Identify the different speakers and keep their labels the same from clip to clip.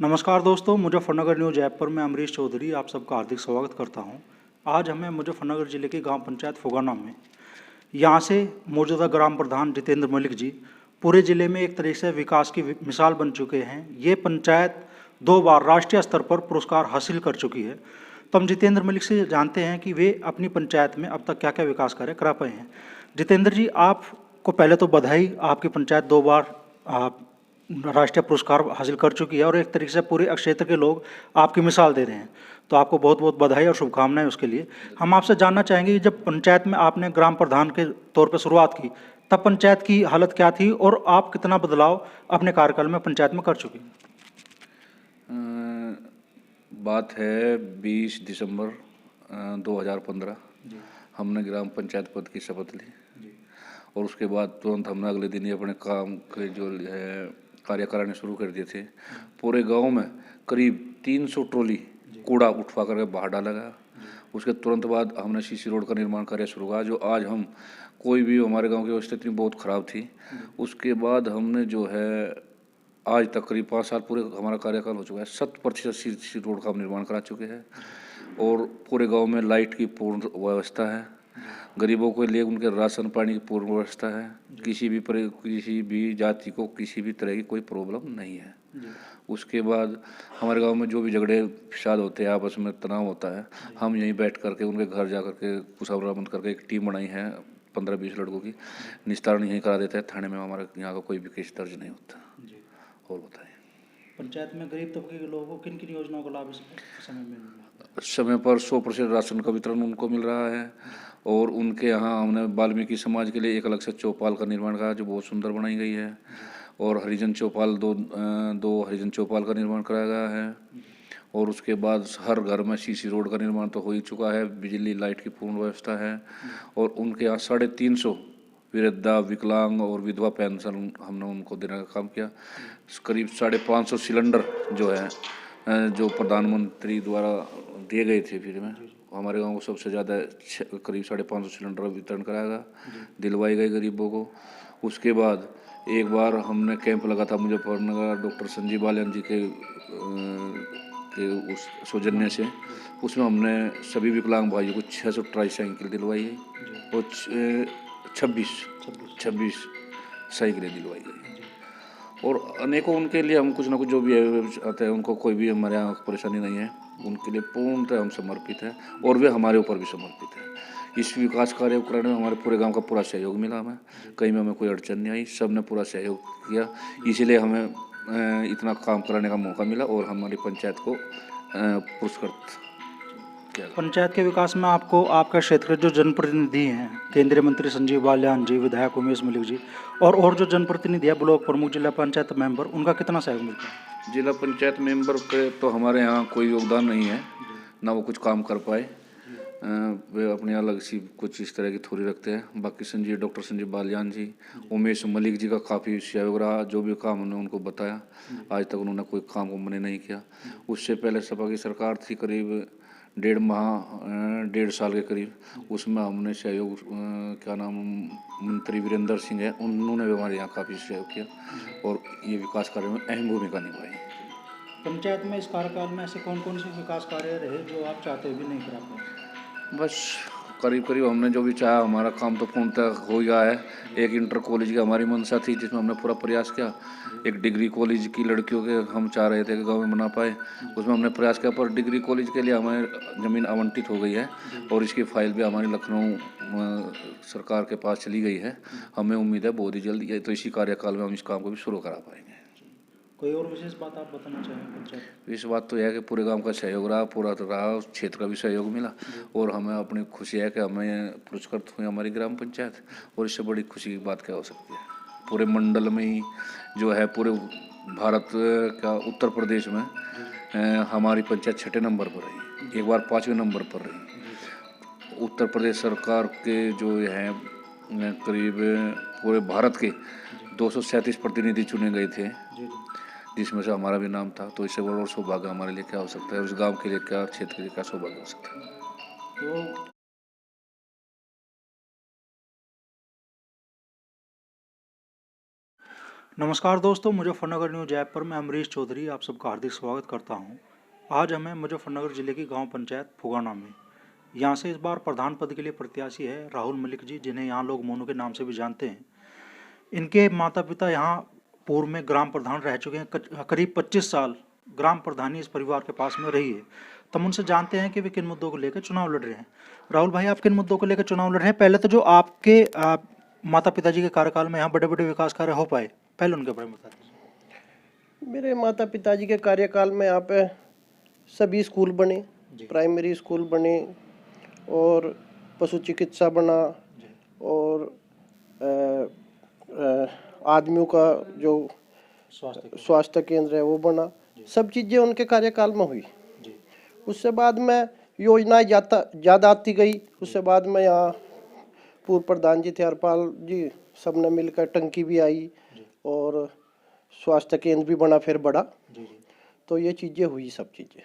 Speaker 1: नमस्कार दोस्तों, Muzaffarnagar news app पर मैं अमरीश चौधरी आप सबका हार्दिक स्वागत करता हूं। आज हमें मुजफ्फरनगर ज़िले की गांव पंचायत फुगाना में यहां से मौजूदा ग्राम प्रधान जितेंद्र मलिक जी पूरे ज़िले में एक तरीके से विकास की मिसाल बन चुके हैं। ये पंचायत 2 बार राष्ट्रीय स्तर पर पुरस्कार हासिल कर चुकी है। तो हम जितेंद्र मलिक से जानते हैं कि वे अपनी पंचायत में अब तक क्या क्या विकास कार्य करा पाए हैं। जितेंद्र जी, आपको पहले तो बधाई, आपकी पंचायत 2 बार राष्ट्रीय पुरस्कार हासिल कर चुकी है और एक तरीके से पूरे क्षेत्र के लोग आपकी मिसाल दे रहे हैं। तो आपको बहुत बहुत बधाई और शुभकामनाएं उसके लिए। हम आपसे जानना चाहेंगे कि जब पंचायत में आपने ग्राम प्रधान के तौर पर शुरुआत की, तब पंचायत की हालत क्या थी और आप कितना बदलाव अपने कार्यकाल में पंचायत में कर चुके हैं?
Speaker 2: बात है 20 दिसंबर 2015। हमने ग्राम पंचायत पद की शपथ ली और उसके बाद तुरंत हमने अगले दिन ही अपने काम के जो है कार्य कराने शुरू कर दिए थे। पूरे गांव में करीब 300 ट्रॉली कूड़ा उठवा करके बाहर डाला गया। उसके तुरंत बाद हमने सीसी रोड का निर्माण कार्य शुरू किया, जो आज हम कोई भी हमारे गांव की स्थिति बहुत ख़राब थी। उसके बाद हमने जो है आज तक करीब 5 साल पूरे हमारा कार्यकाल हो चुका है, 100% सीसी रोड का हम निर्माण करा चुके हैं और पूरे गांव में लाइट की पूर्ण व्यवस्था है। गरीबों के लिए उनके राशन पानी की पूर्ण व्यवस्था है। किसी भी जाति को किसी भी तरह की कोई प्रॉब्लम नहीं है। उसके बाद हमारे गांव में जो भी झगड़े फसाद होते हैं, आपस में तनाव होता है, हम यहीं बैठ करके उनके घर जा करके कुशावरामंद करके एक टीम बनाई है 15-20 लड़कों की, निस्तारण यहीं करा देते हैं। थाने में हमारे यहाँ का कोई भी केस दर्ज नहीं होता। और बताइए,
Speaker 1: पंचायत में गरीब तबके के लोगों को किन किन योजनाओं का लाभ इस समय में मिल रहा है?
Speaker 2: समय पर 100% राशन का वितरण उनको मिल रहा है और उनके यहाँ हमने वाल्मीकि समाज के लिए एक अलग से चौपाल का निर्माण करा, जो बहुत सुंदर बनाई गई है। और हरिजन चौपाल दो हरिजन चौपाल का निर्माण कराया गया है। और उसके बाद हर घर में सीसी रोड का निर्माण तो हो ही चुका है, बिजली लाइट की पूर्ण व्यवस्था है। और उनके यहाँ 350 वृद्धा विकलांग और विधवा पेंशन हमने उनको देने का काम किया। करीब 550 सिलेंडर जो है जो प्रधानमंत्री द्वारा दिए गए थे फ्री में, हमारे गांव को सबसे ज़्यादा करीब 550 सिलेंडर वितरण कराया गया, दिलवाई गई गरीबों को। उसके बाद एक बार हमने कैंप लगा था मुजफ्फरनगर डॉक्टर संजीव बालियान जी के उस सौजन्य से, उसमें हमने सभी विकलांग भाइयों को 600 ट्राईसाइकिल दिलवाई है और 26 साइकिलें दिलवाई गई और अनेकों उनके लिए हम कुछ ना कुछ जो भी आते हैं उनको कोई भी हमारे यहाँ परेशानी नहीं है, उनके लिए पूर्णतः हम समर्पित हैं और वे हमारे ऊपर भी समर्पित हैं। इस विकास कार्य को करने में हमारे पूरे गांव का पूरा सहयोग मिला। हमें कहीं में हमें कोई अड़चन नहीं आई, सब ने पूरा सहयोग किया, इसीलिए हमें इतना काम कराने का मौका मिला और हमारी पंचायत को पुरस्कृत किया।
Speaker 1: पंचायत के विकास में आपको आपका क्षेत्र के जो जनप्रतिनिधि हैं, केंद्रीय मंत्री संजीव बालियान जी, विधायक उमेश मलिक जी और जो जनप्रतिनिधि है, ब्लॉक प्रमुख, जिला पंचायत मेंबर, उनका कितना सहयोग मिलता है?
Speaker 2: जिला पंचायत मेंबर के तो हमारे यहाँ कोई योगदान नहीं है, ना वो कुछ काम कर पाए। वे अपने अलग सी कुछ इस तरह की थोड़ी रखते हैं। बाकी डॉक्टर संजीव बालियान जी, उमेश मलिक जी का काफ़ी सहयोग रहा, जो भी काम उन्होंने उनको बताया आज तक उन्होंने कोई काम को मना नहीं किया। उससे पहले सपा की सरकार थी करीब 1.5 साल के करीब, उसमें हमने सहयोग क्या नाम मंत्री वीरेंद्र सिंह है, उन्होंने भी हमारे यहाँ काफ़ी सहयोग किया और ये विकास कार्य में अहम भूमिका निभाई।
Speaker 1: पंचायत में इस कार्यकाल में ऐसे कौन कौन से विकास कार्य रहे जो आप चाहते भी नहीं करा पाए?
Speaker 2: बस करीब करीब हमने जो भी चाहा हमारा काम तो पूर्णतः हो गया है। एक इंटर कॉलेज की हमारी मंशा थी जिसमें हमने पूरा प्रयास किया। एक डिग्री कॉलेज की लड़कियों के हम चाह रहे थे कि गांव में बना पाए, उसमें हमने प्रयास किया, पर डिग्री कॉलेज के लिए हमें ज़मीन आवंटित हो गई है और इसकी फाइल भी हमारी लखनऊ सरकार के पास चली गई है। हमें उम्मीद है बहुत ही जल्द ये तो इसी कार्यकाल में हम इस काम को भी शुरू करा पाएंगे।
Speaker 1: कोई और विशेष बात आप बताना चाहेंगे पंचायत?
Speaker 2: इस बात तो यह है कि पूरे गांव का सहयोग रहा, पूरा तो रहा, उस क्षेत्र का भी सहयोग मिला और हमें अपनी खुशी है कि हमें पुरस्कृत हुई हमारी ग्राम पंचायत, और इससे बड़ी खुशी की बात क्या हो सकती है। पूरे मंडल में ही जो है पूरे भारत का उत्तर प्रदेश में हमारी पंचायत 6ठे नंबर पर रही, एक बार 5वें नंबर पर रही। उत्तर प्रदेश सरकार के जो हैं करीब पूरे भारत के 237 प्रतिनिधि चुने गए थे, जिसमें से हमारा भी नाम था। तो इससे बड़ा और सौभाग्य हमारे लिए क्या हो सकता है, उस गांव के लिए क्या, क्षेत्र के लिए क्या सौभाग्य हो सकता है।
Speaker 1: तो नमस्कार दोस्तों, मुजफ्फरनगर न्यूज़ ऐप पर मैं अमरीश चौधरी आप सबका हार्दिक स्वागत करता हूं। आज हमें मुजफ्फरनगर जिले की गांव पंचायत फुगाना में यहां से इस बार प्रधान पद के लिए प्रत्याशी है राहुल मलिक जी, जिन्हें यहां लोग मोनू के नाम से भी जानते हैं। इनके माता पिता यहां पूर्व में ग्राम प्रधान रह चुके हैं। करीब 25 साल ग्राम प्रधानी इस परिवार के पास में रही है। तो हम उनसे जानते हैं कि वे किन मुद्दों को लेकर चुनाव लड़ रहे हैं। राहुल भाई, आप किन मुद्दों को लेकर चुनाव लड़ रहे हैं? पहले तो जो आपके माता पिताजी के कार्यकाल में यहाँ बड़े बड़े विकास कार्य हो पाए, पहले उनके बारे में बता दीजिए।
Speaker 3: मेरे माता पिताजी के कार्यकाल में यहाँ पे सभी स्कूल बने, प्राइमरी स्कूल बने और पशु चिकित्सा बना और आदमियों का जो स्वास्थ्य केंद्र है वो बना। सब चीज़ें उनके कार्यकाल में हुई। उससे बाद में योजनाएं ज़्यादा आती गई। उससे बाद में यहाँ पूर्व प्रधान जी थे हरपाल जी, सब ने मिलकर टंकी भी आई और स्वास्थ्य केंद्र भी बना, फिर बड़ा। तो ये चीज़ें हुई, सब चीज़ें।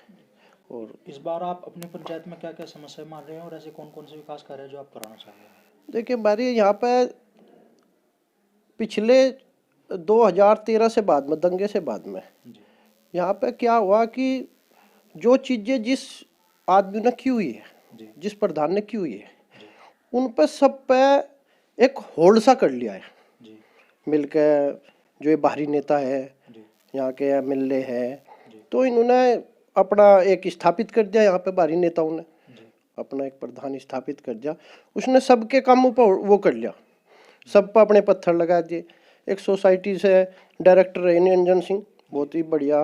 Speaker 3: और
Speaker 1: इस बार आप अपनी पंचायत में क्या क्या समस्या मान रहे हैं और ऐसे कौन कौन से विकास कार्य है जो आप कराना चाह रहे हैं?
Speaker 3: देखिए, हमारे यहाँ पे पिछले 2013 से बाद में, दंगे से बाद में, यहाँ पे क्या हुआ कि जो चीज़ें जिस आदमी ने की हुई है, जिस प्रधान ने की हुई है, उन पर सब पे एक होल्ड सा कर लिया है मिलकर। जो ये बाहरी नेता है, यहाँ के एमएलए है, तो इन्होंने अपना एक स्थापित कर दिया। यहाँ पे बाहरी नेताओं ने अपना एक प्रधान स्थापित कर दिया। उसने सबके कामों पर वो कर लिया, सब पर अपने पत्थर लगा दिए। एक सोसाइटी से डायरेक्टर रहे निरंजन सिंह, बहुत ही बढ़िया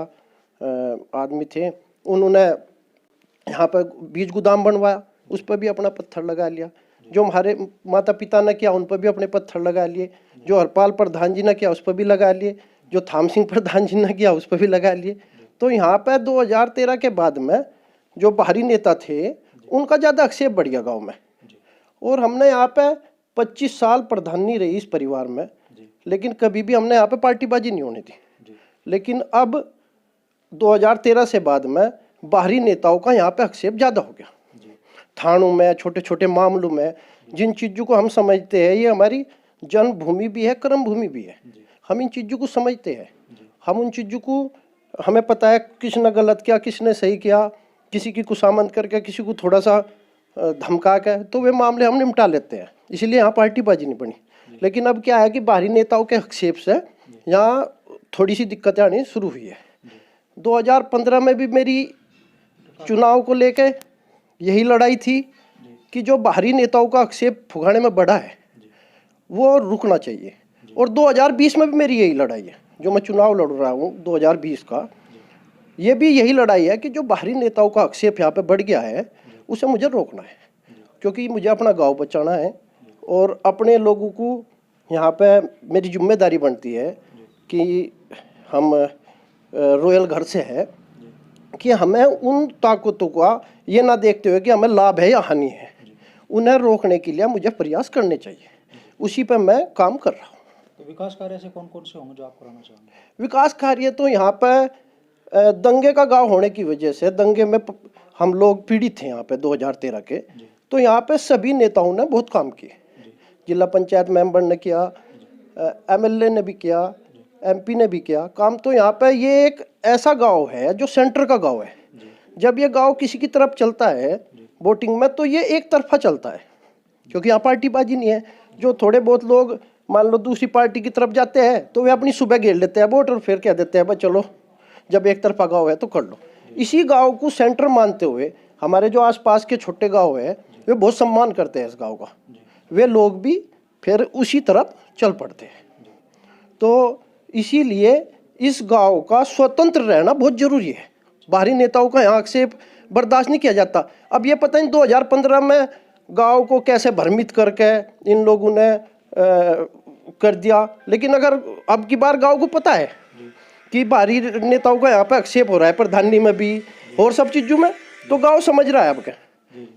Speaker 3: आदमी थे। उन्होंने यहाँ पर बीज गोदाम बनवाया, उस पर भी अपना पत्थर लगा लिया। जो हमारे माता पिता ने किया, उन पर भी अपने पत्थर लगा लिए। जो हरपाल प्रधान जी ने किया, उस पर भी लगा लिए। जो थाम सिंह प्रधान जी ने किया, उस पर भी लगा लिए। तो यहाँ पर 2013 के बाद में जो बाहरी नेता थे, उनका ज़्यादा आक्षेप बढ़ गया गाँव में। और हमने यहाँ पे 25 साल प्रधानी रही इस परिवार में, लेकिन कभी भी हमने यहाँ पे पार्टीबाजी नहीं होने दी। लेकिन अब 2013 से बाद में बाहरी नेताओं का यहाँ पे आक्षेप ज़्यादा हो गया। थानों में, छोटे छोटे मामलों में, जिन चीज़ों को हम समझते हैं ये हमारी जन्मभूमि भी है, कर्म भूमि भी है, हम इन चीज़ों को समझते हैं। हम उन चीज़ों को, हमें पता है किसने गलत किया, किसने सही किया, किसी की खुशामद करके, किसी को थोड़ा सा धमका के, तो वे मामले हम निपटा लेते हैं। इसलिए यहाँ पार्टीबाजी नहीं बनी। लेकिन अब क्या है कि बाहरी नेताओं के हस्तक्षेप से यहाँ थोड़ी सी दिक्कतें आनी शुरू हुई है। 2015 में भी मेरी चुनाव को लेके यही लड़ाई थी कि जो बाहरी नेताओं का आक्षेप फुगाने में बढ़ा है वो रुकना चाहिए। और 2020 में भी मेरी यही लड़ाई है, जो मैं चुनाव लड़ रहा हूँ 2020 का, ये भी यही लड़ाई है कि जो बाहरी नेताओं का आक्षेप यहाँ पे बढ़ गया है, उसे मुझे रोकना है। क्योंकि मुझे अपना गांव बचाना है और अपने लोगों को यहाँ पे मेरी जिम्मेदारी बनती है कि हम रॉयल घर से है कि हमें उन ताकतों का ये ना देखते हुए कि हमें लाभ है या हानि है, उन्हें रोकने के लिए मुझे प्रयास करने चाहिए। उसी पर मैं काम कर रहा हूँ।
Speaker 1: तो विकास कार्य ऐसे कौन कौन से होंगे जो आप कराना चाहेंगे?
Speaker 3: विकास कार्य तो यहाँ पर दंगे का गांव होने की वजह से, दंगे में हम लोग पीड़ित थे यहाँ पे 2013 के, तो यहाँ पे सभी नेताओं ने बहुत काम किए। जिला पंचायत मेंबर ने किया, एमएलए ने भी किया, एमपी ने भी किया काम। तो यहाँ पे ये एक ऐसा गांव है जो सेंटर का गांव है। जब ये गांव किसी की तरफ चलता है वोटिंग में, तो ये एक तरफा चलता है, क्योंकि यहाँ पार्टीबाजी नहीं है। जो थोड़े बहुत लोग मान लो दूसरी पार्टी की तरफ जाते हैं तो वे अपनी सुबह घेर लेते हैं वोट और फिर कह देते हैं भाई चलो, जब एक तरफा गाँव है तो कर लो। इसी गाँव को सेंटर मानते हुए हमारे जो आसपास के छोटे गाँव है, वे बहुत सम्मान करते हैं इस गाँव का। वे लोग भी फिर उसी तरफ चल पड़ते हैं। तो इसीलिए इस गांव का स्वतंत्र रहना बहुत जरूरी है। बाहरी नेताओं का यहाँ आक्षेप बर्दाश्त नहीं किया जाता। अब ये पता नहीं 2015 में गांव को कैसे भ्रमित करके इन लोगों ने कर दिया, लेकिन अगर अब की बार गांव को पता है कि बाहरी नेताओं का यहाँ पे आक्षेप हो रहा है प्रधानी में भी और सब चीज़ों में, तो गाँव समझ रहा है अब क्या।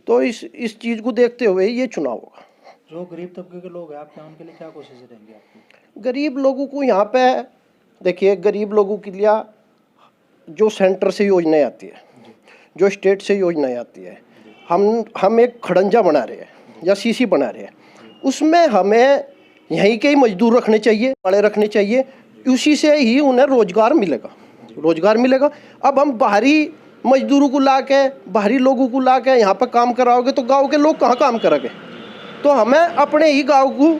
Speaker 3: तो इस चीज़ को देखते हुए ये चुनाव होगा।
Speaker 1: जो गरीब तबके के लोग हैं आपके, उनके लिए क्या कोशिशें रहेंगी आपकी?
Speaker 3: गरीब लोगों को यहाँ पे देखिए, गरीब लोगों के लिए जो सेंटर से योजनाएं आती है, जो स्टेट से योजनाएं आती है, हम एक खड़ंजा बना रहे हैं या सीसी बना रहे हैं, उसमें हमें यहीं के ही मजदूर रखने चाहिए, बड़े रखने चाहिए, उसी से ही उन्हें रोजगार मिलेगा, रोजगार मिलेगा। अब हम बाहरी मजदूरों को ला के, बाहरी लोगों को ला के यहाँ पर काम कराओगे तो गांव के लोग कहाँ काम करेंगे? तो हमें अपने ही गांव को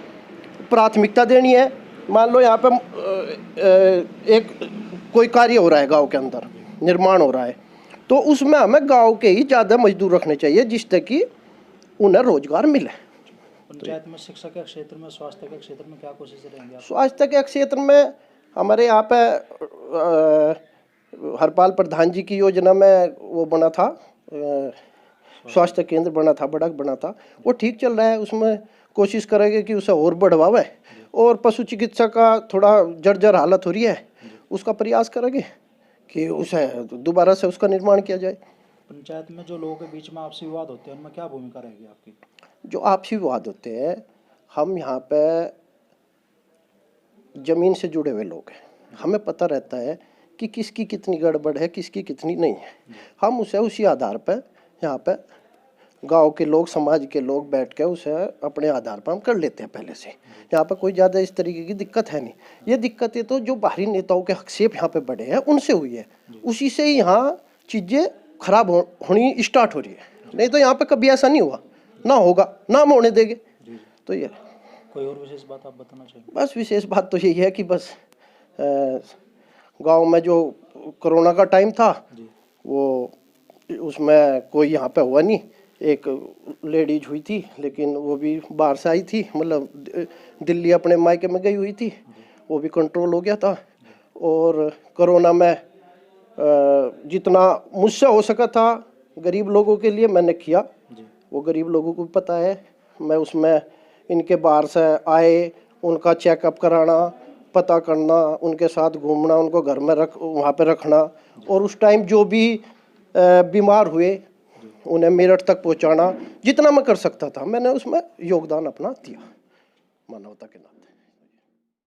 Speaker 3: प्राथमिकता देनी है। मान लो यहाँ पे एक कोई कार्य हो रहा है गांव के अंदर, निर्माण हो रहा है, तो उसमें हमें गांव के ही ज़्यादा मजदूर रखने चाहिए जिससे कि उन्हें रोजगार मिले।
Speaker 1: पंचायत में शिक्षा के क्षेत्र में, स्वास्थ्य के क्षेत्र में क्या कोशिशें रहेंगी आप?
Speaker 3: स्वास्थ्य के क्षेत्र में हमारे यहाँ पे हरपाल प्रधान जी की योजना में वो बना था, स्वास्थ्य केंद्र बना था, बड़ा बना था, वो ठीक चल रहा है। उसमें कोशिश करेंगे कि उसे और बढ़ावे। और पशु चिकित्सा का थोड़ा जर्जर हालत हो रही है, उसका प्रयास करेंगे कि उसे दोबारा से उसका निर्माण किया जाए।
Speaker 1: पंचायत में जो लोगों के बीच में आपसी विवाद होते हैं उनमें क्या भूमिका रहेगी आपकी?
Speaker 3: जो आपसी विवाद होते हैं, हम यहाँ पे जमीन से जुड़े हुए लोग हैं, हमें पता रहता है कि किसकी कितनी गड़बड़ है, किसकी कितनी नहीं है। हम उसे उसी आधार पर यहाँ पे गांव के लोग, समाज के लोग बैठ के उसे अपने आधार पर हम कर लेते हैं पहले से। यहाँ पे कोई ज़्यादा इस तरीके की दिक्कत है नहीं। ये दिक्कतें तो जो बाहरी नेताओं के हस्तक्षेप यहाँ पे बढ़े हैं उनसे हुई है, उसी से ही यहाँ चीज़ें खराब होनी स्टार्ट हो रही है। नहीं तो यहाँ पे कभी ऐसा नहीं हुआ, ना होगा, ना हम होने देंगे। तो ये
Speaker 1: कोई और विशेष बात आप बताना चाहिए?
Speaker 3: बस विशेष बात तो यही है कि बस गांव में जो कोरोना का टाइम था वो उसमें कोई यहाँ पे हुआ नहीं। एक लेडीज हुई थी, लेकिन वो भी बाहर से आई थी, मतलब दिल्ली अपने मायके में गई हुई थी, वो भी कंट्रोल हो गया था। और कोरोना में जितना मुझसे हो सका था गरीब लोगों के लिए मैंने किया, वो गरीब लोगों को पता है। मैं उसमें इनके बाहर से आए उनका चेकअप कराना, पता करना, उनके साथ घूमना, उनको घर में वहाँ पे रखना, और उस टाइम जो भी बीमार हुए उन्हें मेरठ तक पहुँचाना, जितना मैं कर सकता था मैंने उसमें योगदान अपना दिया मानवता के नाते।